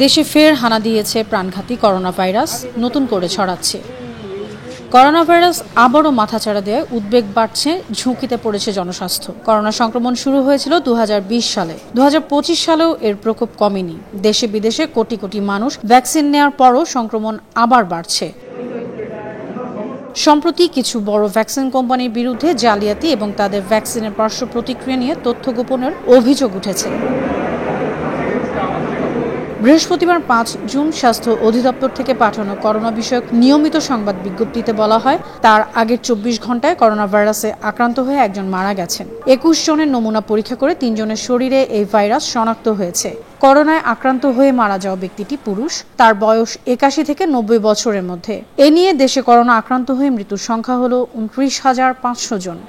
দেশে ফের হানা দিয়েছে প্রাণঘাতী করোনা ভাইরাস, নতুন করে ছড়াচ্ছে। করোনা ভাইরাস আবারও মাথাচাড়া দেয়, উদ্বেগ বাড়ছে, ঝুঁকিতে পড়েছে জনস্বাস্থ্য। করোনা সংক্রমণ শুরু হয়েছিল 2020 সালে। 2025 সালেও এর প্রকোপ কমেনি। দেশে বিদেশে কোটি কোটি মানুষ ভ্যাকসিন নেওয়ার পরও সংক্রমণ আবার বাড়ছে। সম্প্রতি কিছু বড় ভ্যাকসিন কোম্পানির বিরুদ্ধে জালিয়াতি এবং তাদের ভ্যাকসিনের পার্শ্ব প্রতিক্রিয়া নিয়ে তথ্য গোপনের অভিযোগ উঠেছে। বৃহস্পতিবার 5 জুন স্বাস্থ্য অধিদপ্তর থেকে পাঠানো করোনা বিষয়ক নিয়মিত সংবাদ বিজ্ঞপ্তিতে বলা হয়, তার আগের 24 ঘন্টায় করোনা ভাইরাসে আক্রান্ত হয়ে একজন মারা গেছেন। 21 জনের নমুনা পরীক্ষা করে 3 জনের শরীরে এই ভাইরাস শনাক্ত হয়েছে। করোনায় আক্রান্ত হয়ে মারা যাওয়া ব্যক্তিটি পুরুষ, তার বয়স 81 থেকে 90 বছরের মধ্যে। এ নিয়ে দেশে করোনা আক্রান্ত হয়ে মৃত্যুর সংখ্যা হল 29,500 জন।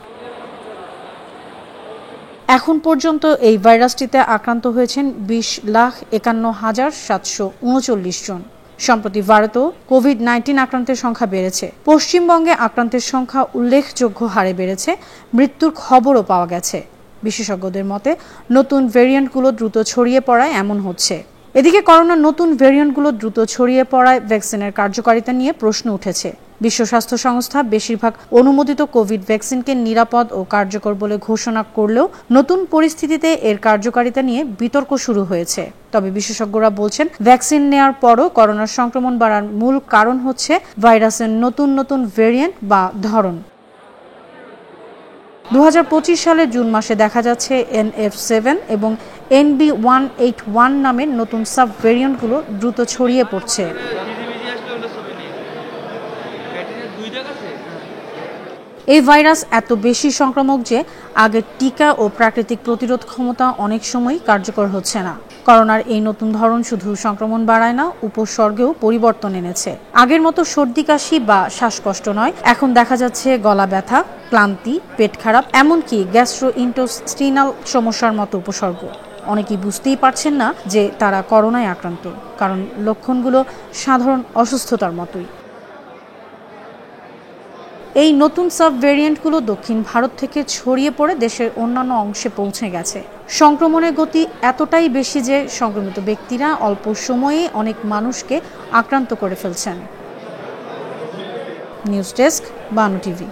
এখন পর্যন্ত এই ভাইরাসটিতে আক্রান্ত হয়েছেন 20,51,739 জন। সম্প্রতি ভারতেও কোভিড-19 আক্রান্তের সংখ্যা বেড়েছে। পশ্চিমবঙ্গে আক্রান্তের সংখ্যা উল্লেখযোগ্য হারে বেড়েছে, মৃত্যুর খবরও পাওয়া গেছে। বিশেষজ্ঞদের মতে নতুন ভেরিয়েন্টগুলো দ্রুত ছড়িয়ে পড়ায় এমন হচ্ছে। এদিকে করোনার নতুন ভেরিয়েন্টগুলো দ্রুত ছড়িয়ে পড়ায় ভ্যাকসিনের কার্যকারিতা নিয়ে প্রশ্ন উঠেছে। বিশ্ব স্বাস্থ্য সংস্থা বেশিরভাগ অনুমোদিত কোভিড ভ্যাকসিনকে নিরাপদ ও কার্যকর বলে ঘোষণা করলেও নতুন পরিস্থিতিতে এর কার্যকারিতা নিয়ে বিতর্ক শুরু হয়েছে। তবে বিশেষজ্ঞরা বলছেন, ভ্যাকসিন নেওয়ার পরও করোনার সংক্রমণ বাড়ার মূল কারণ হচ্ছে ভাইরাসের নতুন নতুন ভেরিয়েন্ট বা ধরন। 2025 সালের জুন মাসে দেখা যাচ্ছে NF7 এবং NB181 নামের নতুন সাব ভেরিয়েন্টগুলো দ্রুত ছড়িয়ে পড়ছে। এই ভাইরাস এত বেশি সংক্রামক যে আগের টিকা ও প্রাকৃতিক প্রতিরোধ ক্ষমতা অনেক সময় কার্যকর হচ্ছে না। করোনার এই নতুন ধরন শুধু সংক্রমণ বাড়ায় না, উপসর্গেও পরিবর্তন এনেছে। আগের মতো সর্দি কাশি বা শ্বাসকষ্ট নয়, এখন দেখা যাচ্ছে গলা ব্যথা, ক্লান্তি, পেট খারাপ, এমনকি গ্যাস্ট্রোইন্টেস্টিনাল সমস্যার মতো উপসর্গ। অনেকেই বুঝতেই পারছেন না যে তারা করোনায় আক্রান্ত, কারণ লক্ষণগুলো সাধারণ অসুস্থতার মতোই। এই নতুন সাব ভেরিয়েন্টগুলো দক্ষিণ ভারত থেকে ছড়িয়ে পড়ে দেশের অন্যান্য অংশে পৌঁছে গেছে। সংক্রমণের গতি এতটাই বেশি যে সংক্রমিত ব্যক্তিরা অল্প সময়ে অনেক মানুষকে আক্রান্ত করে ফেলছেন। News desk, Banu TV.